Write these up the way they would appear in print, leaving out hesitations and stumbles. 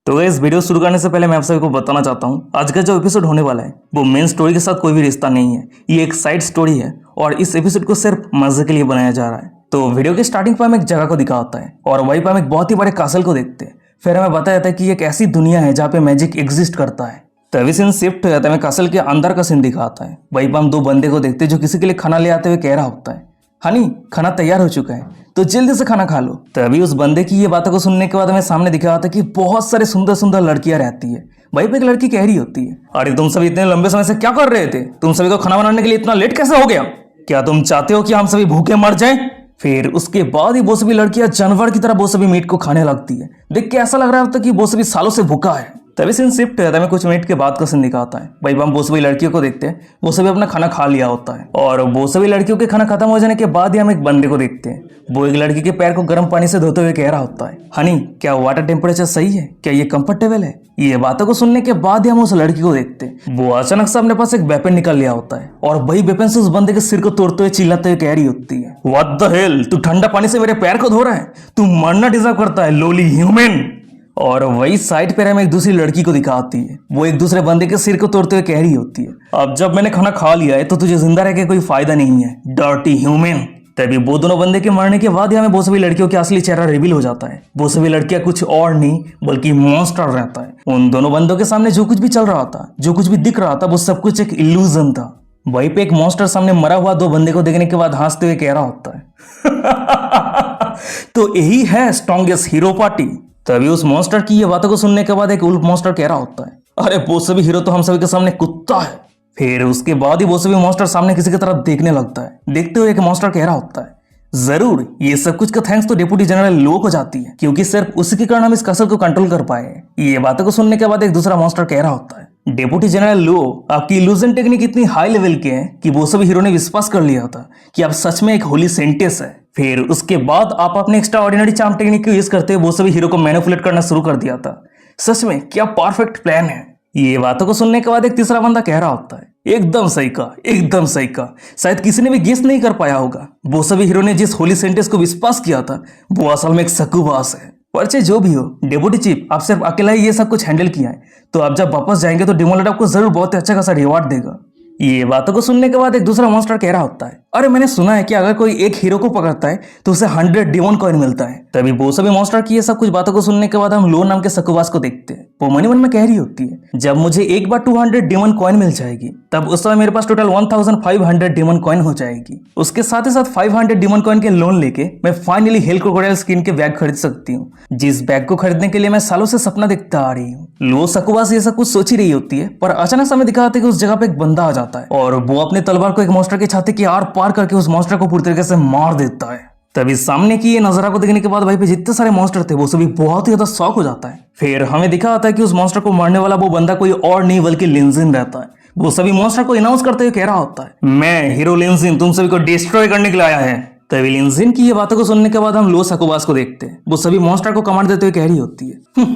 तो इस वीडियो शुरू करने से पहले मैं आप सभी को बताना चाहता हूँ आज का जो एपिसोड होने वाला है वो मेन स्टोरी के साथ कोई भी रिश्ता नहीं है। ये एक साइड स्टोरी है और इस एपिसोड को सिर्फ मजे के लिए बनाया जा रहा है। तो वीडियो के स्टार्टिंग पर हमें एक जगह को दिखा होता है और वहीं पर हम एक बहुत ही बड़े कासल को देखते हैं। फिर हमें बताया जाता है कि एक ऐसी दुनिया है जहाँ पे मैजिक एग्जिस्ट करता है। तभी सीन शिफ्ट हो जाता है, हमें कासल के अंदर का सीन दिखाता है। वहीं पर हम दो बंदे को देखते हैं जो किसी के लिए खाना ले आते हुए कह रहा होता है, हनी खाना तैयार हो चुका है तो जल्दी से खाना खा लो। तभी उस बंदे की ये बातों को सुनने के बाद हमें सामने दिखा था कि बहुत सारे सुंदर सुंदर लड़कियां रहती है। वहीं पे एक लड़की कह रही होती है, अरे तुम सभी इतने लंबे समय से क्या कर रहे थे? तुम सभी को खाना बनाने के लिए इतना लेट कैसे हो गया? क्या तुम चाहते हो कि हम सभी भूखे मर जाएं? फिर उसके बाद ही वो सभी लड़कियां जानवर की तरह वो सभी मीट को खाने लगती है। देख के ऐसा लग रहा होता है कि वो सभी सालों से भूखा है। तभी सीन शिफ्ट हो जाता है, कुछ मिनट के बाद का सीन दिखाता है। भाई हम वो सभी लड़कियों को देखते हैं, वो सभी अपना खाना खा लिया होता है और वो सभी लड़कियों के खाना खत्म हो जाने के बाद ही हम एक बंदे को देखते हैं। वो एक लड़की के पैर को गर्म पानी से धोते हुए कह रहा होता है, हनी क्या वाटर टेम्परेचर सही है? क्या ये कंफर्टेबल है? ये बातों को सुनने के बाद ही हम उस लड़की को देखते हैं। वो अचानक से अपने पास एक वेपन निकाल लिया होता है और वही वेपन से उस बंदे के सिर को तोड़ते हुए चिल्लाते हुए कह रही होती है, व्हाट द हेल, तू ठंडा पानी से मेरे पैर को धो रहा है? तू मरना डिजर्व करता है लोली ह्यूमन। और वही साइड पे हमें एक दूसरी लड़की को दिखाती है। वो एक दूसरे बंदे के सिर को तोड़ते हुए कह रही होती है, अब जब मैंने खाना खा लिया है तो तुझे जिंदा रह के कोई फायदा नहीं है, डर्टी ह्यूमन। तभी वो दोनों बंदे के मरने के बाद ही हमें वो सभी लड़कियों का असली चेहरा रिवील हो जाता है। वो सभी लड़कियां कुछ और नहीं बल्कि मॉन्स्टर रहता है। उन दोनों बंदों के सामने जो कुछ भी चल रहा था, जो कुछ भी दिख रहा था, वो सब कुछ एक इल्यूजन था। वहीं पे एक मॉन्स्टर सामने मरा हुआ दो बंदे को देखने के बाद हंसते हुए कह रहा होता है तो यही है स्ट्रॉन्गेस्ट हीरो पार्टी। तभी उस मॉन्स्टर की ये बातों को सुनने के बाद एक उल्फ मॉन्स्टर कह रहा होता है, अरे वो सभी हीरो तो हम सभी के सामने कुत्ता है। फिर उसके बाद ही वो सभी मॉन्स्टर सामने किसी की तरफ देखने लगता है। देखते हुए एक मॉन्स्टर कह रहा होता है, जरूर ये सब कुछ का थैंक्स तो डिप्टी जनरल लो को जाती है, क्योंकि सिर्फ उसी के कारण हम इस कसल को कंट्रोल कर पाए। ये बातों को सुनने के बाद एक दूसरा मॉन्स्टर कह रहा होता है, डिप्टी जनरल लो आपकी इल्यूजन टेक्निक इतनी हाई लेवल के है कि वो सभी हीरो ने विश्वास कर लिया था कि आप सच में एक होली सेंटेस है। फिर उसके बाद आप अपने एक्स्ट्रा ऑर्डिनरी चार्म टेक्निक को यूज करते हुए वो सभी हीरो को मैनिपुलेट करना शुरू कर दिया था। सच में क्या परफेक्ट प्लान है। ये बातों को सुनने के बाद एक तीसरा बंदा कह रहा होता है, एकदम सही कहा, एकदम सही कहा। शायद किसी ने भी गेस नहीं कर पाया होगा, वो सभी हीरो ने जिस होली सेंटेंस को विश्वास किया था वो असल में एक सक्कुबास है। पर चाहे जो भी हो डेप्यूटी चीफ, आप सिर्फ अकेला ही ये सब कुछ हैंडल किया है, तो आप जब वापस जाएंगे तो डिमोलेट आपको जरूर बहुत अच्छा खासा रिवॉर्ड देगा। ये बातों को सुनने के बाद एक दूसरा मॉन्स्टर कह रहा होता है, अरे मैंने सुना है कि अगर कोई एक हीरो को पकड़ता है तो उसे 100 डिमोन कॉइन मिलता है। तभी वो सभी मॉन्स्टर की ये सब कुछ बातों को सुनने के बाद हम लो नाम के सक्कुबास को देखते हैं। वो मन में कह रही होती है, जब मुझे एक बार 200 डिमोन कॉइन मिल जाएगी तब उस समय मेरे पास टोटल 1500 डिमोन कॉइन हो जाएगी। उसके साथ ही साथ 500 डिमोन कॉइन के लोन लेके मैं फाइनली हेल क्रोकोडाइल स्किन के बैग खरीद सकती हूँ, जिस बैग को खरीदने के लिए मैं सालों से सपना देखता आ रही हूँ। लो सक्कुबास ये सब कुछ सोच ही रही होती है, पर अचानक समय दिखाते कि उस जगह पे एक बंदा आ जाता है और वो अपने तलवार को एक मॉन्स्टर के छाती के आर पार करके उस मॉन्स्टर को पूरी तरीके से मार देता है। तभी सामने की ये नजारा को देखने के बाद भाई पे जितने सारे मॉन्स्टर थे वो सभी बहुत ही ज्यादा शॉक हो जाता है। फिर हमें दिखा आता है कि उस मॉन्स्टर को मारने वाला वो बंदा कोई और नहीं बल्कि लिंजिन रहता है। वो सभी मॉन्स्टर को अनाउंस करते हुए कह रहा होता है, मैं हीरो लिंजिन तुम सभी को डिस्ट्रॉय करने के लिए आया है। तभी लिंजिन की ये बातों को सुनने के बाद हम लो सक्कुबास को देखते हैं। वो सभी मॉन्स्टर को कमांड देते हुए कह रही होती है,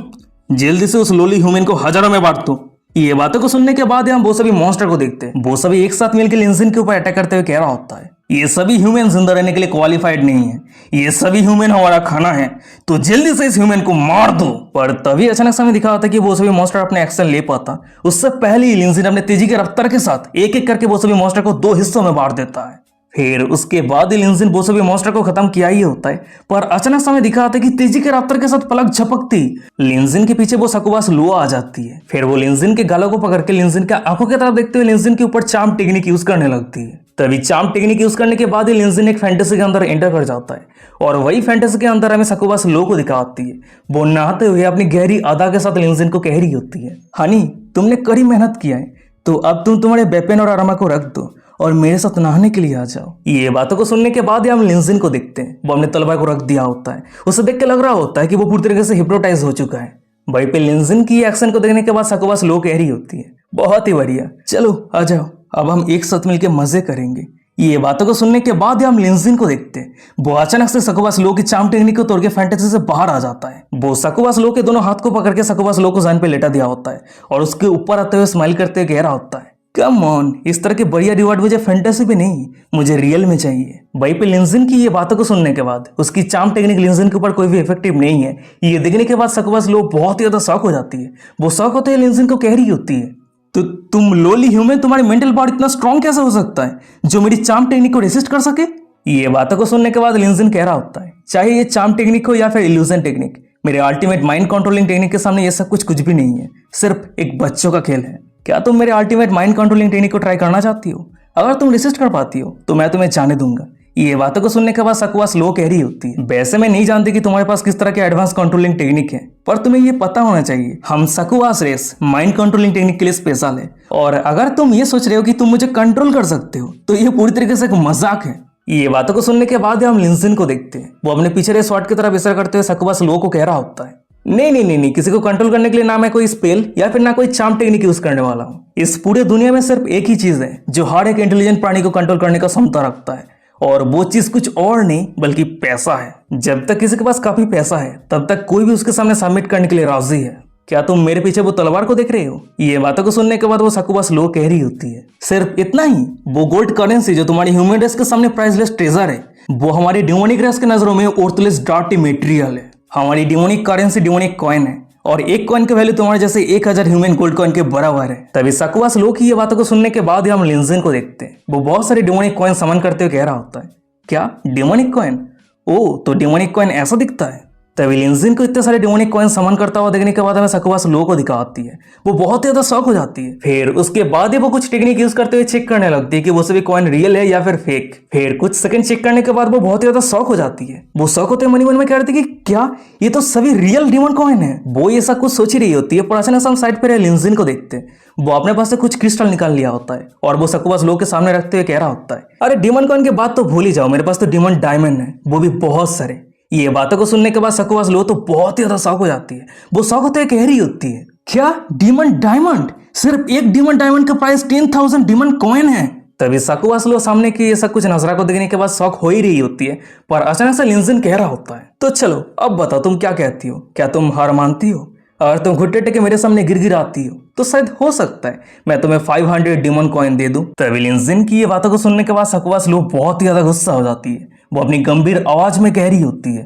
जल्दी से उस लोली ह्यूमन को हजारों में बांट दो। ये बातों को सुनने के बाद हम वो सभी मॉन्स्टर को देखते हैं। वो सभी एक साथ मिलकर लिंजिन के ऊपर अटैक करते हुए कह रहा होता है, ये सभी ह्यूमन जिंदा रहने के लिए क्वालिफाइड नहीं है, ये सभी ह्यूमन हमारा खाना है, तो जल्दी से इस ह्यूमन को मार दो। पर तभी अचानक से हमें दिखा होता है कि वो सभी मॉन्स्टर अपने एक्शन ले पाता उससे पहले ही लिंजिन अपने तेजी के रफ्तार के साथ एक एक करके वो सभी मॉन्स्टर को 2 हिस्सों में बांट देता है। फिर उसके बाद ही लिंजिन वो सभी मॉन्स्टर को खत्म किया ही होता है, पर अचानक समय दिखा आता है कि तेजी के रफ्तार के साथ पलक झपकती लिंजिन के पीछे वो सक्कुबास लो आ जाती है। फिर वो लिंजिन के गालों को पकड़ के लिंजिन के आंखों की तरफ देखते हुए लिंजिन के ऊपर चार्म टेक्निक यूज करने लगती है। तभी चार्म टेक्निक यूज करने के बाद ही लिंजिन एक फैंटेसी के अंदर एंटर कर जाता है और वही फैंटेसी के अंदर हमें सक्कुबास लो को दिखाती है। वो नहाते हुए अपनी गहरी अदा के साथ लिंजिन को कह रही होती है, हनी तुमने कड़ी मेहनत किया है, तो अब तुम तुम्हारे वेपन और अरमा को रख दो और मेरे साथ नहाने के लिए आ जाओ। ये बातों को सुनने के बाद ही हम लिंजिन को देखते हैं। वो अपने तलवार को रख दिया होता है। उसे देख के लग रहा होता है कि वो पूरी तरीके से हिप्नोटाइज हो चुका है। वहीं पे लिंजिन की एक्शन को देखने के बाद सक्कुबास लो कह रही होती है, बहुत ही बढ़िया, चलो आ जाओ, अब हम एक साथ मिलकर मजे करेंगे। ये बातों को सुनने के बाद ही हम लिंजिन को देखते हैं। वो अचानक से सक्कुबास लो की चार्म टेक्निक को तोड़ के फैंटेसी से बाहर आ जाता है। वो सक्कुबास लो के दोनों हाथ को पकड़ के सक्कुबास लो को जमीन पे लेटा दिया होता है और उसके ऊपर आते हुए स्माइल करते हुए कह रहा होता है, कम ऑन, इस तरह के बढ़िया रिवॉर्ड मुझे फैंटेसी पे नहीं, मुझे रियल में चाहिए। भाई पे लिंजिन की ये बातों को सुनने के बाद उसकी चार्म टेक्निक लिंजिन के ऊपर कोई भी इफेक्टिव नहीं है, ये देखने के बाद सकवास लो बहुत ही ज्यादा शॉक हो जाती है। वो शॉक होते है लिंजिन को कह रही होती है, तो तुम लोली ह्यूमन, तुम्हारी मेंटल पावर इतना स्ट्रांग कैसे हो सकता है जो मेरी चार्म टेक्निक को रेसिस्ट कर सके। ये बातों को सुनने के बाद लिंजिन कह रहा होता है, चाहे ये चार्म टेक्निक हो या फिर इल्यूजन टेक्निक, मेरे अल्टीमेट माइंड कंट्रोलिंग टेक्निक के सामने ये सब कुछ भी नहीं है, सिर्फ एक बच्चों का खेल है। क्या तुम मेरे अल्टीमेट माइंड कंट्रोलिंग टेक्निक को ट्राई करना चाहती हो? अगर तुम रेसिस्ट कर पाती हो तो मैं तुम्हें जाने दूंगा। ये बातों को सुनने के बाद सकवास लो कह रही होती है, वैसे मैं नहीं जानती कि तुम्हारे पास किस तरह के एडवांस कंट्रोलिंग टेक्निक है, पर तुम्हें ये पता होना चाहिए हम सकवास रेस माइंड कंट्रोलिंग टेक्निक के लिए स्पेशल है। और अगर तुम ये सोच रहे हो कि तुम मुझे कंट्रोल कर सकते हो तो ये पूरी तरीके से एक मजाक है। ये बातों को सुनने के बाद हम लिंजिन को देखते हैं, वो अपने पीछे शॉट की तरफ इशारा करते हुए सकवास लो को कह रहा होता है, नहीं नहीं नहीं नहीं, किसी को कंट्रोल करने के लिए ना मैं कोई स्पेल या फिर ना कोई चार्म टेक्निक यूज करने वाला हूँ। इस पूरे दुनिया में सिर्फ एक ही चीज है जो हर एक इंटेलिजेंट प्राणी को कंट्रोल करने का क्षमता रखता है, और वो चीज कुछ और नहीं बल्कि पैसा है। जब तक किसी के पास काफी पैसा है तब तक कोई भी उसके सामने सबमिट करने के लिए राजी है। क्या तुम मेरे पीछे वो तलवार को देख रहे हो? ये बातों को सुनने के बाद वो सकवास लो कह रही होती है, सिर्फ इतना ही, वो गोल्ड करेंसी जो तुम्हारी ह्यूमन रेस के सामने प्राइसलेस ट्रेजर है, वो हमारी डिमोनिक रेस के नजरों में वर्थलेस डार्टी मटेरियल है। हमारी डिमोनिक करेंसी डिमोनिक कॉइन है और एक कॉइन का वैल्यू तुम्हारे जैसे 1000 ह्यूमन गोल्ड कॉइन के बराबर है। तभी सकवास लो की ये बातों को सुनने के बाद हम लिंजिन को देखते हैं, वो बहुत सारे डिमोनिक कॉइन समन करते हुए कह रहा होता है, क्या डिमोनिक कॉइन? ओ, तो डिमोनिक कॉइन ऐसा दिखता है। तभी लिंजिन को इतने सारे डिमोनिक कॉइन समन करता हुआ देखने के बाद हमें सकवास लो को दिखाती है, वो बहुत ज्यादा शॉक हो जाती है। फिर उसके बाद ही वो कुछ टेक्निक यूज करते हुए चेक करने लगती है कि वो सभी कॉइन रियल है या फिर फेक। फिर कुछ सेकंड चेक करने के बाद वो बहुत ज्यादा शॉक हो जाती है। वो शॉक होते मन में कह रही थी कि क्या ये तो सभी रियल डिमन कॉइन है। वो ये सब कुछ सोच ही रही होती है, पर अचानक हम साइड पर लिंजिन को देखते हैं, वो अपने पास से कुछ क्रिस्टल निकाल लिया होता है और वो सकवास लो के सामने रखते हुए कह रहा होता है, अरे डिमन कॉइन की बात तो भूल ही जाओ, मेरे पास तो डिमन डायमंड है, वो भी बहुत सारे। ये बातों को सुनने के बाद सकवास लो तो बहुत ही ज्यादा शॉक हो जाती है। वो शॉक होते हुए कह रही होती है, क्या डिमन डायमंड? सिर्फ एक डिमन डायमंड का प्राइस 10,000 डिमन कॉइन है। तभी सकवास लो सामने की ये सब कुछ नजरा को देखने के बाद शॉक हो ही रही होती है, पर अचानक से लिंजिन कह रहा होता है, तो चलो अब बताओ तुम क्या कहती हो, क्या तुम हार मानती हो? अगर तुम घुट्टे टेके मेरे सामने गिड़गिड़ाती हो तो शायद हो सकता है मैं तुम्हें 500 डिमन कॉइन दे दूं। तभी लिंजिन की ये बातों को सुनने के बाद सकवास लो बहुत ही ज्यादा गुस्सा हो जाती है, वो अपनी गंभीर आवाज में कह रही होती है,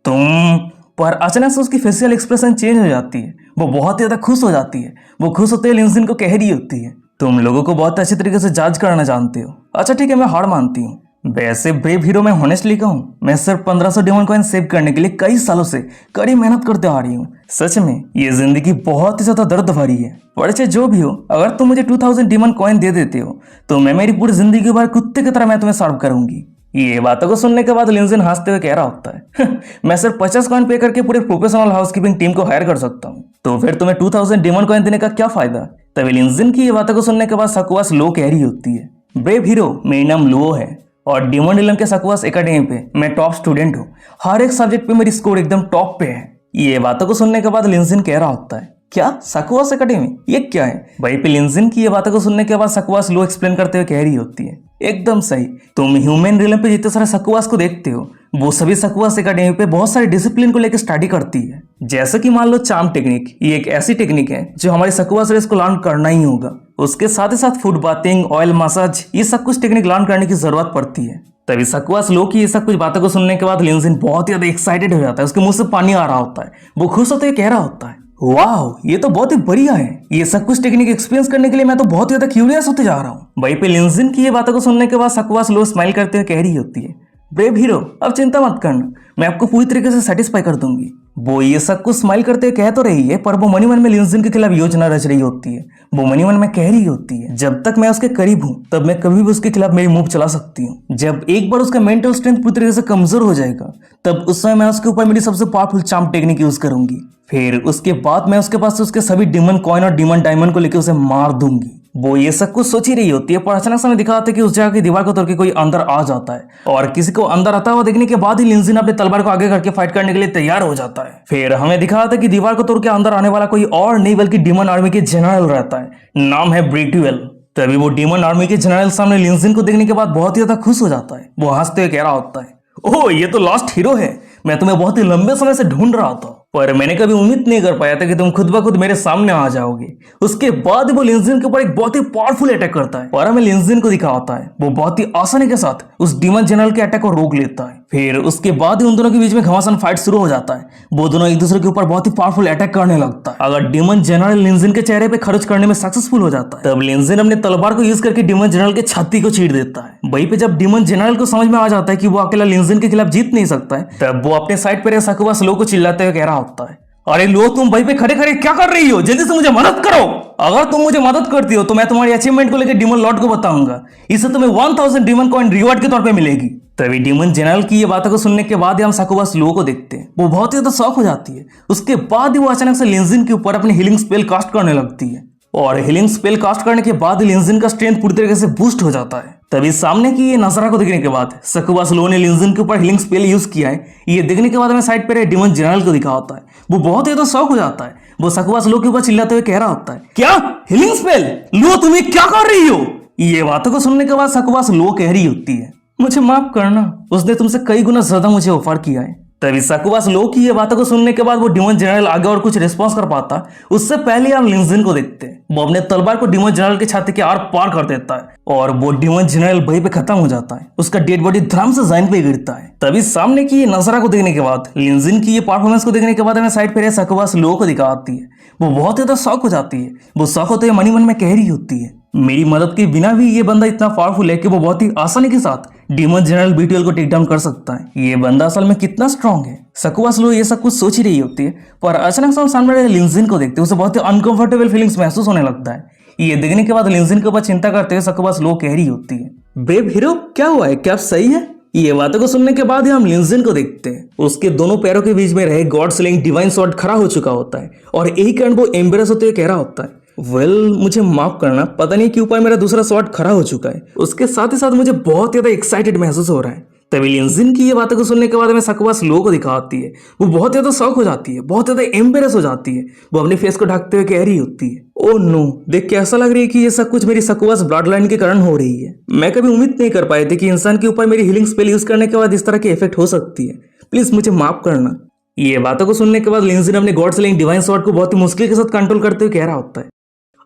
तुम। पर अचानक से उसकी फेशियल एक्सप्रेशन चेंज हो जाती है, वो बहुत ज्यादा खुश हो जाती है। वो खुश होते हुए लिंजिन को कह रही होती है, तुम लोगों को बहुत अच्छे तरीके से जज करना जानते हो। अच्छा ठीक है, मैं हार मानती हूँ। वैसे ब्रेव हीरो मैं होनेस्टली कहूँ, मैं सिर्फ 1500 डिमन कॉइन सेव करने के लिए कई सालों से कड़ी मेहनत करते आ रही हूँ। सच में ये जिंदगी बहुत ही ज्यादा दर्द भरी है, पर चाहे जो भी हो, अगर तुम मुझे 2000 डिमन कॉइन दे देते हो तो मैं मेरी पूरी जिंदगी भर कुत्ते की तरह मैं तुम्हें सर्व करूंगी। ये बातों को सुनने के बाद लिंजिन हंसते हुए कह रहा होता है, मैं सिर्फ 50 कॉइन पे करके पूरे प्रोफेशनल हाउसकीपिंग टीम को हायर कर सकता हूँ, तो फिर तुम्हें 2000 डिमन कॉइन देने का क्या फायदा? तभी लिंजिन की ये बातों को सुनने के बाद सकवास लो कह रही होती है, ब्रेव हीरो मेरा नाम लो है और डिमन डिलम के सकवास एकेडमी पे मैं टॉप स्टूडेंट हूँ, हर एक सब्जेक्ट पे मेरी स्कोर एकदम टॉप पे है। ये बातों को सुनने के बाद लिंजिन कह रहा होता है, क्या सकवास एकेडमी, ये क्या है? भाई पे लिंजिन की ये बातों को सुनने के बाद सकवास लो एक्सप्लेन करते हुए कह रही होती है, एकदम सही, तुम ह्यूमन रिलम पे जितने सारे सकवास को देखते हो वो सभी सकवास एकेडमी पे बहुत सारे डिसिप्लिन को लेकर स्टडी करती है। जैसे कि मान लो चार्म टेक्निक, ये एक ऐसी टेक्निक है जो हमारे सकवास रेस को लर्न करना ही होगा। उसके साथ ही साथ फूड बाथिंग, ऑयल मसाज, ये सब कुछ टेक्निक लर्न करने की जरूरत पड़ती है। तभी सकवास लो की ये सब कुछ बातों को सुनने के बाद लिंजिन बहुत ही ज्यादा एक्साइटेड हो जाता है, उसके मुंह से पानी आ रहा होता है, वो खुश होते हुए कह रहा होता है, वाह ये तो बहुत ही बढ़िया है, ये सब कुछ टेक्निक एक्सपीरियंस करने के लिए मैं तो बहुत ज्यादा क्यूरियस होते जा रहा हूँ। वहीं पे लिंजिन की ये बातों को सुनने के बाद सकवास लो स्माइल करते हुए कह रही होती है, ब्रेव हीरो अब चिंता मत करना, मैं आपको पूरी तरीके से सेटिस्फाई कर दूंगी। वो ये सब कुछ स्माइल करते हुए कह तो रही है, पर वो मनी मन में लिंजिन के खिलाफ योजना रच रही होती है। वो मनी मन में कह रही होती है, जब तक मैं उसके करीब हूँ तब मैं कभी भी उसके खिलाफ मेरी मूव चला सकती हूँ। जब एक बार उसका मेंटल स्ट्रेंथ पूरी तरीके से कमजोर हो जाएगा तब उस समय मैं उसके ऊपर मेरी सबसे पावरफुल चार्म टेक्निक यूज करूंगी। फिर उसके बाद मैं उसके पास उसके सभी डिमन कॉइन और डिमन डायमंड को लेकर उसे मार दूंगी। वो ये सब कुछ सोच ही रही होती है, पर अचानक से दिखा था कि उस जगह की दीवार को तोड़ के कोई अंदर आ जाता है और किसी को अंदर आता हुआ देखने के बाद ही लिंजिन अपने तलवार को आगे करके फाइट करने के लिए तैयार हो जाता है। फिर हमें दिखा था कि दीवार को तोड़ के अंदर आने वाला कोई और नहीं बल्कि डिमन आर्मी के जनरल रहता है, नाम है ब्रिट्यूएल। तभी वो डिमन आर्मी के जनरल सामने लिंजिन को देखने के बाद बहुत ही ज्यादा खुश हो जाता है। वो हंसते हुए कह रहा होता है, ओह ये तो लास्ट हीरो है, मैं तुम्हें बहुत ही लंबे समय से ढूंढ रहा था। पर मैंने कभी उम्मीद नहीं कर पाया था कि तुम खुद ब खुद मेरे सामने आ जाओगे। उसके बाद वो लिंजिन के ऊपर एक बहुत ही पावरफुल अटैक करता है और हमें लिंजिन को दिखाता है वो बहुत ही आसानी के साथ उस डीमन जनरल के अटैक को रोक लेता है। फिर उसके बाद ही उन दोनों के बीच में घमासान फाइट शुरू हो जाता है। वो दोनों एक दूसरे के ऊपर बहुत ही पावरफुल अटैक करने लगता है। अगर डीमन जनरल लिंजिन के चेहरे पे खर्च करने में सक्सेसफुल हो जाता है तब लिंजिन अपने तलवार को यूज करके डीमन जनरल के छाती को चीर देता है। वहीं पे जब डीमन जनरल को समझ में आ जाता है कि वो अकेला लिंजिन के खिलाफ जीत नहीं सकता है तब वो अपने साइड पर सकुबा लो को चिल्लाते हुए कह रहा होता है, अरे लो तुम वहीं पे खड़े खड़े क्या कर रही हो, जल्दी से मुझे मदद करो। अगर तुम मुझे मदद करती हो तो मैं तुम्हारी अचीवमेंट को लेकर डीमन लॉर्ड को बताऊंगा, इससे तुम्हें 1000 डीमन कॉइन रिवॉर्ड के तौर पे मिलेगी। तभी डीमन जनरल की ये बातों को सुनने के बाद हम साकुबा लो को देखते हैं। वो बहुत ही ज्यादा शॉक हो जाती है। उसके बाद ही वो अचानक से लिंजिन के ऊपर अपनी हीलिंग स्पेल कास्ट करने लगती है और हीलिंग स्पेल कास्ट करने के बाद लिंजिन का स्ट्रेंथ पूरी तरीके से बूस्ट हो जाता है। तभी सामने की ये नजारा को देखने के बाद साकुबा लो ने लिंजिन के ऊपर हीलिंग स्पेल यूज किया है। ये देखने के बाद हमें साइड पे डीमन जनरल को दिखा होता है। वो बहुत ही ज्यादा शॉक हो जाता है। वो साकुबा लो के ऊपर चिल्लाते हुए कह रहा होता है, क्या हीलिंग स्पेल लो तुम ये क्या कर रही हो। ये बातों को सुनने के बाद साकुबा लो कह रही होती है, मुझे माफ करना, उसने तुमसे कई गुना ज्यादा मुझे ऑफर किया है। तभी साकुबा लो की ये बातों को सुनने के बाद वो डीमन जनरल आगे और कुछ रिस्पॉन्स कर पाता उससे पहले हम लिंजिन को देखते हैं। वो अपने तलवार को डीमन जनरल के छाती के आर पार कर देता है और वो डीमन जनरल वहीं पे खत्म हो जाता है। उसका डेड बॉडी धड़ाम से जमीन पे गिरता है। तभी सामने की ये नजारा को देखने के बाद लिंजिन की ये परफॉर्मेंस को देखने के बाद हमें साइड पे साकुबा लो को दिखाती है। वो बहुत ज्यादा शॉक हो जाती है। वो शॉक होते हुए मन में कह रही होती है, मेरी मदद के बिना भी ये बंदा इतना पावरफुल है कि वो बहुत ही आसानी के साथ डीमन जनरल बीटीएल को टेक डाउन कर सकता है। ये बंदा असल में कितना स्ट्रांग है। साकुबा लो ये सब कुछ सोच ही रही होती है पर अचानक से हम सामने वाले लिंजिन को देखते हैं। उसे बहुत ही अनकंफर्टेबल फीलिंग्स महसूस होने लगता है। ये देखने के बाद लिंजिन के ऊपर चिंता करते हुए साकुबा लो कह रही होती है, ब्रेव हीरो क्या हुआ है, क्या आप सही है। ये बातों को सुनने के बाद ही हम लिंजिन को देखते हैं। उसके दोनों पैरों के बीच में रहे गॉड स्लेइंग डिवाइन स्वॉर्ड खड़ा हो चुका होता है और यही कारण वो एम्बेरस होते हुए कह रहा होता है, वेल मुझे माफ करना, पता नहीं क्यों पर मेरा दूसरा स्वॉर्ड खड़ा हो चुका है। उसके साथ ही साथ मुझे बहुत ज्यादा एक्साइटेड महसूस हो रहा है। तभी लिंजिन की ये बातों को सुनने के बाद हमें साकुबा लो को दिखाती है। वो बहुत ज्यादा शॉक हो जाती है, बहुत ज्यादा एम्बेरस हो जाती है। वो अपने फेस को ढकते हुए कह रही होती है, ओ नो, देख के ऐसा लग रही है कि ये सब कुछ मेरी साकुबा ब्लड लाइन के कारण हो रही है। मैं कभी उम्मीद नहीं कर पाई थी कि इंसान के ऊपर मेरी हीलिंग स्पेल यूज करने के बाद इस तरह की इफेक्ट हो सकती है। प्लीज मुझे माफ करना। ये बातों को सुनने के बाद लिंजिन अपने गॉड स्लेइंग डिवाइन स्वॉर्ड को बहुत ही मुश्किल के साथ कंट्रोल करते हुए कह रहा होता है,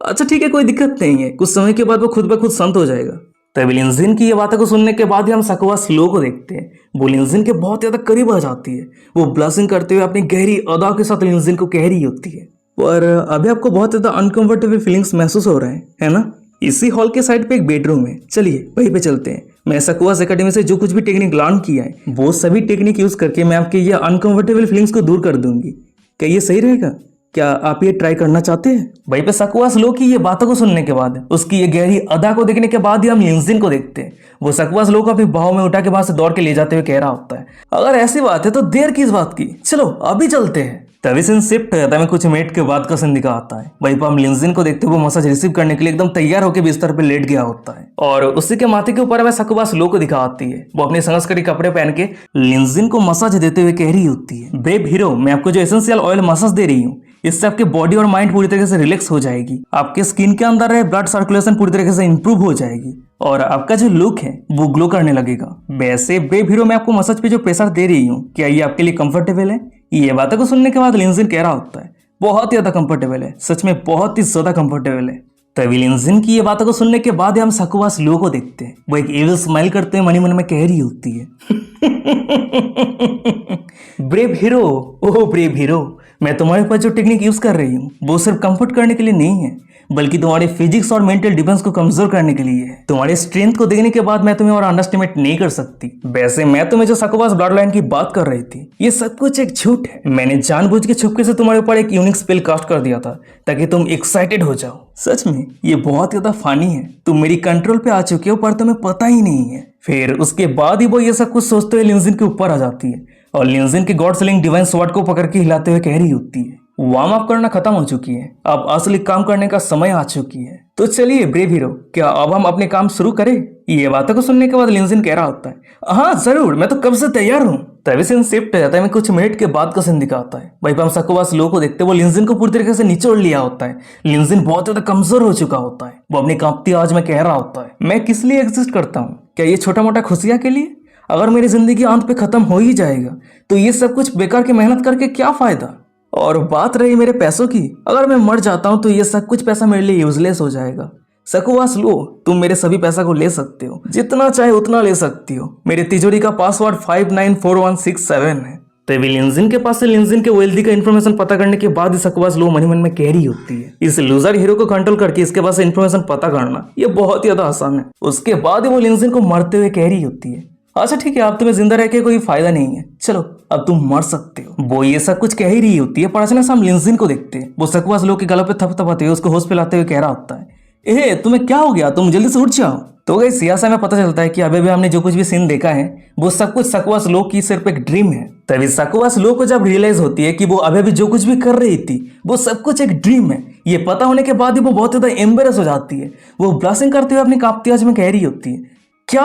अच्छा ठीक है, कोई दिक्कत नहीं है, कुछ समय के बाद वो खुद ब खुद शांत हो जाएगा। तभी लिंजिन की ये बातों को सुनने के बाद ही हम साकुबा लो को देखते हैं। वो लिंजिन के बहुत ज्यादा करीब आ जाती है। वो ब्लशिंग करते हुए अपनी गहरी अदा के साथ लिंजिन को कह रही होती है, पर अभी आपको बहुत ज्यादा अनकंफर्टेबल फीलिंग्स महसूस हो रहे हैं, है ना। इसी हॉल के साइड पे एक बेडरूम है, चलिए वहीं पे चलते हैं। मैं साकुबा एकेडमी से जो कुछ भी टेक्निक लर्न किया है वो सभी टेक्निक यूज करके मैं आपके ये अनकंफर्टेबल फीलिंग्स को दूर कर दूंगी। क्या ये सही रहेगा? क्या आप ये ट्राई करना चाहते हैं? वहीं पे साकुबा लो की ये बातों को सुनने के बाद, उसकी ये गहरी अदा को देखने के बाद ही हम लिंजिन को देखते हैं। वो साकुबा लो को अपनी बाहों में उठा के वहां से दौड़ के ले जाते हुए कह रहा होता है, अगर ऐसी बात है तो देर किस बात की, चलो अभी चलते हैं। तभी सीन शिफ्ट हो जाता है, कुछ मिनट के बाद का सीन दिखा आता है। वहीं पर हम लिंजिन को देखते हुए मसाज रिसीव करने के लिए एकदम तैयार होकर बिस्तर पे लेट गया होता है और उसी के माथे के ऊपर हमें साकुबा लो को दिखा आती है। वो अपने संस्कारी कपड़े पहन के लिंजिन को मसाज देते हुए कह रही होती है, बेब हीरो, मैं आपको जो एसेंशियल ऑयल मसाज दे रही हूँ इससे आपके बॉडी और माइंड पूरी तरीके से रिलैक्स हो जाएगी। आपके स्किन के अंदर रहे ब्लड सर्कुलेशन पूरी तरीके से इंप्रूव हो जाएगी और आपका जो लुक है वो ग्लो करने लगेगा। वैसे बेब हीरो, मैं आपको मसाज पे जो प्रेशर दे रही हूँ क्या ये आपके लिए कंफर्टेबल है? ये बातों को सुनने के बाद लिंजिन कह रहा होता है, बहुत ही ज्यादा कंफर्टेबल है, सच में बहुत ही ज्यादा कंफर्टेबल है। तभी लिंजिन की ये बातों को सुनने के बाद हम साकुबा लो को देखते हैं। वो एक एविल स्माइल करते हुए मन में कह रही होती है, ब्रेव हीरो, ओह ब्रेव हीरो, मैं तुम्हारे पास जो टेक्निक यूज कर रही हूँ वो सिर्फ कंफर्ट करने के लिए नहीं है बल्कि तुम्हारे फिजिक्स और मेंटल डिफेंस को कमजोर करने के लिए है। तुम्हारे स्ट्रेंथ को देखने के बाद मैं तुम्हें और अंडरस्टिमेट नहीं कर सकती। वैसे मैं तुम्हें जो साकुबा ब्लड लाइन की बात कर रही थी ये सब कुछ एक झूठ है। मैंने जानबूझ के छुपके से तुम्हारे ऊपर एक यूनिक स्पेल कास्ट कर दिया था ताकि तुम एक्साइटेड हो जाओ। सच में ये बहुत ज्यादा फनी है। तुम मेरी कंट्रोल पे आ चुके हो पर तुम्हें पता ही नहीं है। फिर उसके बाद ही वो ये सब कुछ सोचते हुए लिंजिन के ऊपर आ जाती है और लिंजिन के गॉड स्लेइंग डिवाइन स्वॉर्ड को पकड़ के हिलाते हुए कह रही होती है, वार्म अप करना खत्म हो चुकी है, अब असली काम करने का समय आ चुकी है। तो चलिए ब्रेव हीरो, क्या अब हम अपने काम शुरू करें? ये बातों को सुनने के बाद लिंजिन कह रहा होता है, हाँ जरूर, मैं तो कब से तैयार हूँ। तभी सीन शिफ्ट हो जाता है। कुछ मिनट के बाद का सीन दिखाता है। वहीं पर हम साकुबा लो को देखते वो लिंजिन को पूरी तरीके से निचोड़ लिया होता है। लिंजिन बहुत ज्यादा कमजोर हो चुका होता है। वो अपनी कांपती आवाज में कह रहा होता है, मैं किस लिए एग्जिस्ट करता हूँ? क्या ये छोटा मोटा खुशियां के लिए? अगर मेरी जिंदगी अंत पे खत्म हो ही जाएगा तो ये सब कुछ बेकार की मेहनत करके क्या फायदा? और बात रही मेरे पैसों की, अगर मैं मर जाता हूँ तो ये सब कुछ पैसा मेरे लिए यूजलेस हो जाएगा। सकवास लो, तुम मेरे सभी पैसा को ले सकते हो, जितना चाहे उतना ले सकती हो। मेरे तिजोरी का पासवर्ड 594167 है। तभी लिंजिन के पास से लिंजिन के वेल्दी का इन्फॉर्मेशन पता करने के बाद ही सकवास लो मन में कह रही होती है। इस लूजर हीरो को कंट्रोल करके इसके पास इन्फॉर्मेशन पता करना ये बहुत ज्यादा आसान है। उसके बाद ही वो लिंजिन को मरते हुए कह रही होती है, अच्छा ठीक है, अब तुम्हें जिंदा रह के कोई फायदा नहीं है, चलो अब तुम मर सकते हो। वो ये सब कुछ कह ही रही होती है, पर अचानक से हम लिंजिन को देखते हैं। वो सकवास लो के गला पे थपथपाते हुए उसको होश पे लाते हुए कह रहा होता है, ए तुम्हें क्या हो गया, तुम जल्दी से उठ जाओ। तो गई सियासा में पता चलता है कि अभी भी हमने जो कुछ भी सीन देखा है वो सब कुछ सकवास लो की सिर्फ एक ड्रीम है। तभी सकवास लो को जब रियलाइज होती है कि वो अभी भी जो कुछ भी कर रही थी वो सब कुछ एक ड्रीम है, ये पता होने के बाद ही वो बहुत ज्यादा एम्बेरस हो जाती है। वो ब्लशिंग करते हुए अपनी कांपती आवाज में कह रही होती है, क्या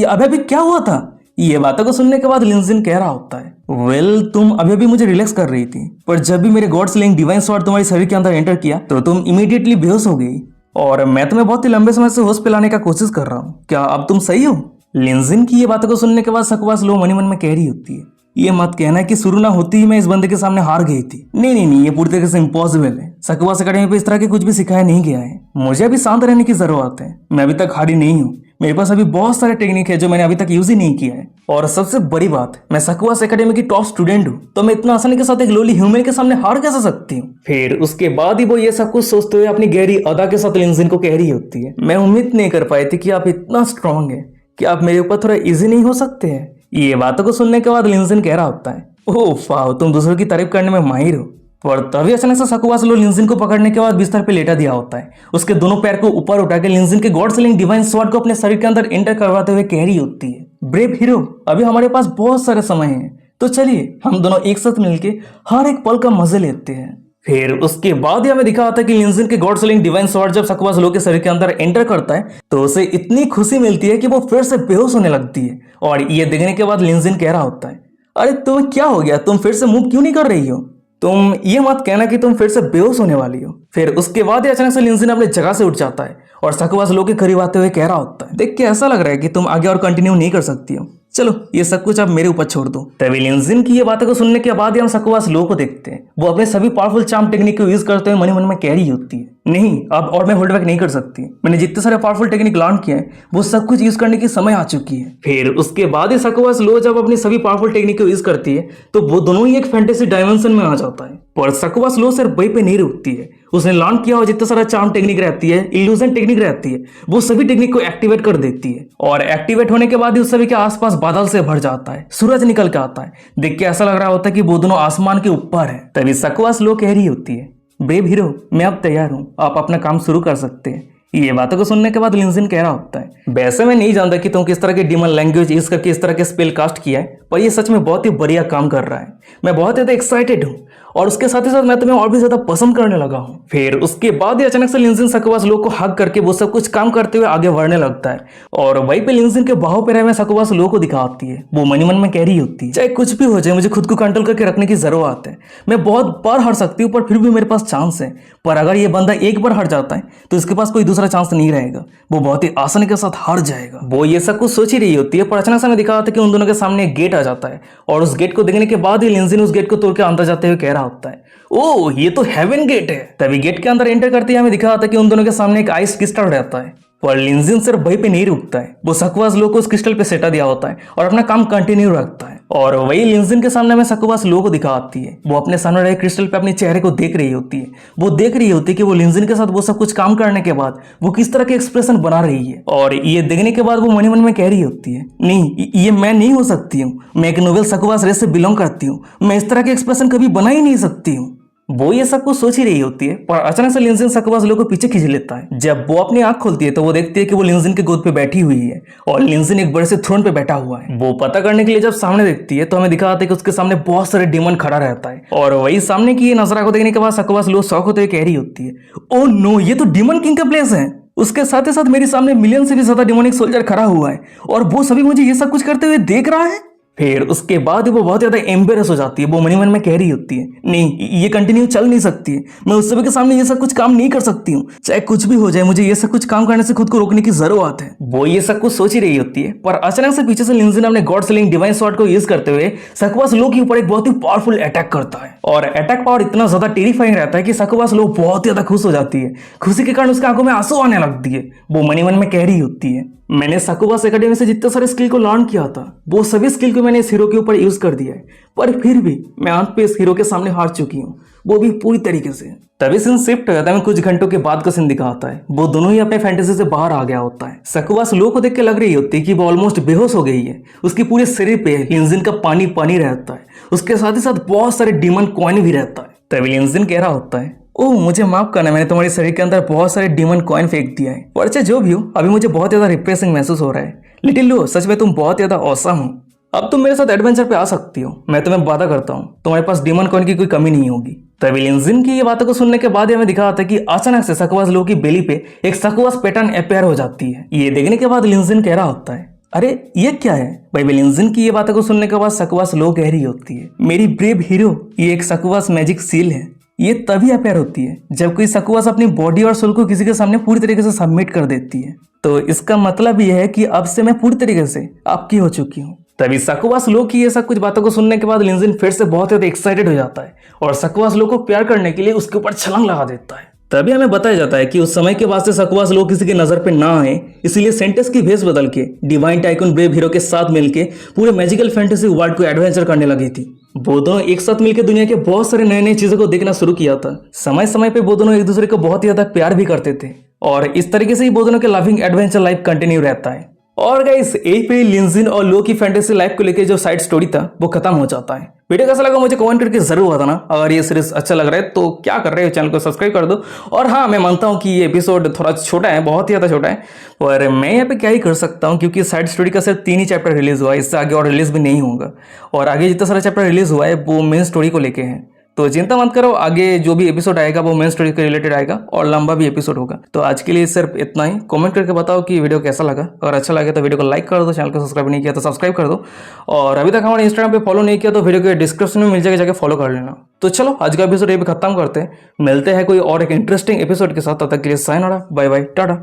अभी भी क्या हुआ था। ये बातों को सुनने के बाद लिंजिन कह रहा होता है, वेल तुम अभी भी मुझे रिलैक्स कर रही थी, पर जब भी मेरे गॉड स्लेइंग डिवाइन स्वॉर्ड तुम्हारे शरीर के अंदर एंटर किया तो तुम इमीडिएटली बेहोश हो गई, और मैं तुम्हें बहुत ही लंबे समय से होश पे लाने का कोशिश कर रहा हूँ, क्या अब तुम सही हो। लिंजिन की ये बातों को सुनने के बाद सकवास लो मनी मन में कह रही होती है, ये मत कहना कि शुरू ना होती ही मैं इस बंदे के सामने हार गई थी। नहीं, ये पूरी तरीके से इम्पॉसिबल है। सकवास अकेडमी पे इस तरह के कुछ भी सिखाया नहीं गया है। मुझे अभी शांत रहने की जरूरत है, मैं अभी तक हारी नहीं हूँ। मेरे पास अभी बहुत सारे टेक्निक है जो मैंने अभी तक यूज ही नहीं किया है, और सबसे बड़ी बात, मैं सकवास एकेडमी की टॉप स्टूडेंट हूँ, तो मैं इतना आसानी के साथ एक लोली ह्यूमन के सामने हार कैसे सकती हूँ। फिर उसके बाद ही वो ये सब कुछ सोचते हुए अपनी गहरी अदा के साथ लिंजिन को कह रही होती है, मैं उम्मीद नहीं कर पाई थी कि आप इतना स्ट्रांग है, कि आप मेरे ऊपर थोड़ा इजी नहीं हो सकते हैं। ये बातों को सुनने के बाद लिंजिन कह रहा होता है, ओह वाह, तुम दूसरों की तारीफ करने में माहिर हो। पर तभी अचानक से सकवास लो लिंजिन को पकड़ने के बाद बिस्तर पे लेटा दिया होता है। उसके दोनों पैर को ऊपर उठा के लिंजिन के गॉड स्लेइंग डिवाइन स्वॉर्ड को अपने शरीर के अंदर एंटर करवाते हुए कह रही होती है, ब्रेव हीरो, अभी हमारे पास बहुत सारे समय है, तो चलिए हम दोनों एक साथ मिलके हर एक पल का मजे लेते हैं। फिर उसके बाद ही हमें दिखा होता है कि लिंजिन के गॉड स्लेइंग डिवाइन स्वॉर्ड जब सकवास लो के शरीर के अंदर एंटर करता है तो उसे इतनी खुशी मिलती है कि वो फिर से बेहोश होने लगती है। और ये देखने के बाद लिंजिन कह रहा होता है, अरे तुम्हें क्या हो गया, तुम फिर से मूव क्यों नहीं कर रही हो, तुम ये मत कहना कि तुम फिर से बेहोश होने वाली हो। फिर उसके बाद ही अचानक से लिंजिन अपनी जगह से उठ जाता है और सकवास लो के करीब आते हुए कह रहा होता है, देख के ऐसा लग रहा है कि तुम आगे और कंटिन्यू नहीं कर सकती हो, चलो ये सब कुछ अब मेरे ऊपर छोड़ दो। तभी लिंजिन की ये बातों को सुनने के बाद ही हम सकवास लो को देखते हैं। वो अपने सभी पावरफुल चार्म टेक्निक को यूज करते हुए मन में कह रही होती है, नहीं अब और मैं होल्ड बैक नहीं कर सकती, मैंने जितने सारे पावरफुल टेक्निक लर्न किए हैं वो सब कुछ यूज करने की समय आ चुकी है। फिर उसके बाद ही सकवास लो जब अपनी सभी पावरफुल टेक्निक को यूज करती है तो वो दोनों ही एक फैंटेसी डायमेंशन में आ जाता है। पर सकवास लो सिर्फ वहीं पे नहीं रुकती है, उसने लर्न किया हुआ जितना सारा चार्म टेक्निक रहती है, इल्यूजन टेक्निक रहती है, वो सभी टेक्निक को एक्टिवेट कर देती है। और एक्टिवेट होने के बाद ही उस सभी के आसपास बादल से भर जाता है, सूरज निकल के आता है। देख के ऐसा लग रहा होता है कि वो दोनों आसमान के ऊपर है। तभी सकवास लो कह रही होती है, ब्रेव हीरो, मैं अब तैयार हूँ, आप अपना काम शुरू कर सकते हैं। ये बातों को सुनने के बाद लिंजिन कह रहा होता है, वैसे मैं नहीं जानता कि तुम किस तरह के डीमन लैंग्वेज यूज करके इस तरह के स्पेल कास्ट किया है, पर ये सच में बहुत ही बढ़िया काम कर रहा है। मैं बहुत ज्यादा एक्साइटेड हूँ और उसके साथ ही साथ मैं तुम्हें और भी ज्यादा पसंद करने लगा हूँ। फिर उसके बाद ही अचानक से लिंजिन सकवास लो को हग करके वो सब कुछ काम करते हुए आगे बढ़ने लगता है। और वहीं पे लिंजिन के बाहों पे रहे सकवास लो को दिखाती है। वो मन में कह रही होती है, चाहे कुछ भी हो जाए मुझे खुद को कंट्रोल करके रखने की जरूरत है। मैं बहुत बार हार सकती हूँ पर फिर भी मेरे पास चांस है, पर अगर ये बंदा एक बार हार जाता है तो इसके पास कोई दूसरा चांस नहीं रहेगा, वो बहुत ही आसानी के साथ हार जाएगा। वो ये सब कुछ सोच ही रही होती है पर अचानक से हमें दिखा होता है कि उन दोनों के सामने एक गेट आ जाता है और उस गेट को देखने के बाद ही लिंजिन उस गेट को तोड़ के अंदर जाते हुए कह रहा होता है, ओह ये तो हेवन गेट है। तभी गेट के अंदर एंटर करते ही हमें दिखा होता है कि उन दोनों के सामने एक आइस क्रिस्टल रहता है। पर लिंजिन सिर्फ वहीं पे नहीं रुकता है, वो सकवास लो को उस क्रिस्टल पे सेटा दिया होता है और अपना काम कंटिन्यू रखता है। और वही लिंजिन के सामने में सकवास लो को दिखाती है। वो अपने सामने रहे क्रिस्टल पे अपने चेहरे को देख रही होती है। वो देख रही होती है कि वो लिंजिन के साथ वो सब कुछ काम करने के बाद वो किस तरह के एक्सप्रेशन बना रही है। और ये देखने के बाद वो मन में कह रही होती है, नहीं ये मैं नहीं हो सकती हूँ, मैं एक नोबेल सकवास रेस से बिलोंग करती हूँ, मैं इस तरह के एक्सप्रेशन कभी बना ही नहीं सकती हूँ। वो ये सब कुछ सोच ही रही होती है पर अचानक से लिंजिन सकवास लो को पीछे खींच लेता है। जब वो अपनी आंख खोलती है तो वो देखती है कि वो लिंजिन के गोद पे बैठी हुई है और लिंजिन एक बड़े से थ्रोन पे बैठा हुआ है। वो पता करने के लिए जब सामने देखती है तो हमें दिखाता है कि उसके सामने बहुत सारे डीमन खड़ा रहता है। और वही सामने की ये नजरा को देखने के बाद सकवास लो शौक होते हुए कह रही होती है, ओ नो ये तो डीमन किंग का प्लेस है। उसके साथ ही साथ मेरे सामने मिलियन से भी ज्यादा डिमोनिक सोल्जर खड़ा हुआ है और वो सभी मुझे ये सब कुछ करते हुए देख रहा है। फिर उसके बाद वो बहुत ज्यादा एम्बेरस हो जाती है। वो मनी मन में कह रही होती है, नहीं ये कंटिन्यू चल नहीं सकती है, मैं उस सभी के सामने ये सब कुछ काम नहीं कर सकती हूँ, चाहे कुछ भी हो जाए मुझे ये सब कुछ काम करने से खुद को रोकने की जरूरत है। वो ये सब कुछ सोच ही रही होती है, पर अचानक से पीछे से लिंजिन अपने गॉड सेलिंग डिवाइन स्वॉर्ड को यूज करते हुए सकुबास लो के ऊपर एक बहुत ही पावरफुल अटैक करता है। और अटैक पावर इतना ज्यादा टेरिफाइंग रहता है कि सकुबास लो बहुत ज्यादा खुश हो जाती है। खुशी के कारण उसके आंखों में आंसू आने लगती है। वो मनी मन में कह रही होती है, मैंने सकुबास एकेडमी से जितने सारे स्किल को लर्न किया था वो सभी स्किल को मैंने इस हीरो के ऊपर यूज कर दिया है, पर फिर भी मैं अंत पे इस हीरो के सामने हार चुकी हूँ, वो भी पूरी तरीके से। तभी सीन शिफ्ट हो जाता है, कुछ घंटों के बाद का सीन दिखाता है। वो दोनों ही अपने फैंटेसी से बाहर आ गया होता है। सकुबास लो को देख के लग रही होती है कि वो ऑलमोस्ट बेहोश हो गई है। उसके पूरे शरीर पे लिंजिन का पानी पानी रहता है, उसके साथ ही साथ बहुत सारे डीमन कॉइन भी रहता है। तभी लिंजिन कह रहा होता है, ओह मुझे माफ करना, मैंने तुम्हारे शरीर के अंदर बहुत सारे डीमन कॉइन फेंक दिया है, पर चाहे जो भी हो अभी मुझे बहुत ज्यादा रिप्रेसिंग महसूस हो रहा है। लिटिल लो, सच में तुम बहुत ज्यादा औसम हो। अब तुम मेरे साथ एडवेंचर पे आ सकती हो, मैं तुम्हें वादा करता हूँ तुम्हारे पास डीमन कॉइन की कोई कमी नहीं होगी। तभी लिंजिन की ये बातों को सुनने के बाद हमें दिखा था कि अचानक से सकुबास लो की बेली पे एक सकुबास पैटर्न अपेयर हो जाती है। ये देखने के बाद लिंजिन कह रहा होता है, अरे ये क्या है भाई। लिंजिन की ये बातों को सुनने के बाद सकुबास लो कह रही होती है, मेरी ब्रेव हीरो, ये एक सकुबास मैजिक सील है। ये तभी अपेयर होती है जब कोई सकुबास अपनी बॉडी और सोल को किसी के सामने पूरी तरीके से सबमिट कर देती है। तो इसका मतलब यह है कि अब से मैं पूरी तरीके से आपकी हो चुकी हूँ। तभी सकुबास लो की ये सब कुछ बातों को सुनने के बाद लिंजिन फिर से बहुत ज्यादा एक्साइटेड हो जाता है और सकुबास लो को प्यार करने के लिए उसके ऊपर छलांग लगा देता है। तभी हमें बताया जाता है कि उस समय के बाद से सकुबास लो किसी की नजर पे ना आए, इसलिए सेंटेस की भेष बदल के डिवाइन टाइकून ब्रेव हीरो के साथ मिलके पूरे मैजिकल फैंटेसी वर्ल्ड को एडवेंचर करने लगी थी। वो दोनों एक साथ मिलकर दुनिया के बहुत सारे नए नए चीजों को देखना शुरू किया था। समय समय पे वो दोनों एक दूसरे को बहुत ही ज्यादा प्यार भी करते थे और इस तरीके से ही वो दोनों के लविंग एडवेंचर लाइफ कंटिन्यू रहता है। और गाइस यही पे लिंजिन और लो की फैंटेसी लाइफ को लेकर जो साइड स्टोरी था वो खत्म हो जाता है। वीडियो कैसा लगा मुझे कमेंट करके जरूर बताना। अगर ये सीरीज अच्छा लग रहा है तो क्या कर रहे हो, चैनल को सब्सक्राइब कर दो। और हाँ, मैं मानता हूँ कि ये एपिसोड थोड़ा छोटा है, बहुत ही ज्यादा छोटा है, और मैं यहाँ पे क्या ही कर सकता हूँ क्योंकि साइड स्टोरी का सिर्फ 3 ही चैप्टर रिलीज हुआ है, इससे आगे और रिलीज भी नहीं होगा। और आगे जितना सारा चैप्टर रिलीज हुआ है वो मेन स्टोरी को लेके है, तो चिंता मत करो, आगे जो भी एपिसोड आएगा वो मेन स्टोरी के रिलेटेड आएगा और लंबा भी एपिसोड होगा। तो आज के लिए सिर्फ इतना ही। कमेंट करके बताओ कि वीडियो कैसा लगा। अगर अच्छा लगे तो वीडियो को लाइक कर दो, चैनल को सब्सक्राइब नहीं किया तो सब्सक्राइब कर दो, और अभी तक हमारे इंस्टाग्राम पे फॉलो नहीं किया तो वीडियो के डिस्क्रिप्शन में मिल जाएगा, जाके फॉलो कर लेना। तो चलो आज का एपिसोड ये भी खत्म करते हैं, मिलते हैं कोई और एक इंटरेस्टिंग एपिसोड के साथ। तब तक के लिए साइन हो रहा, बाय बाय, टाटा।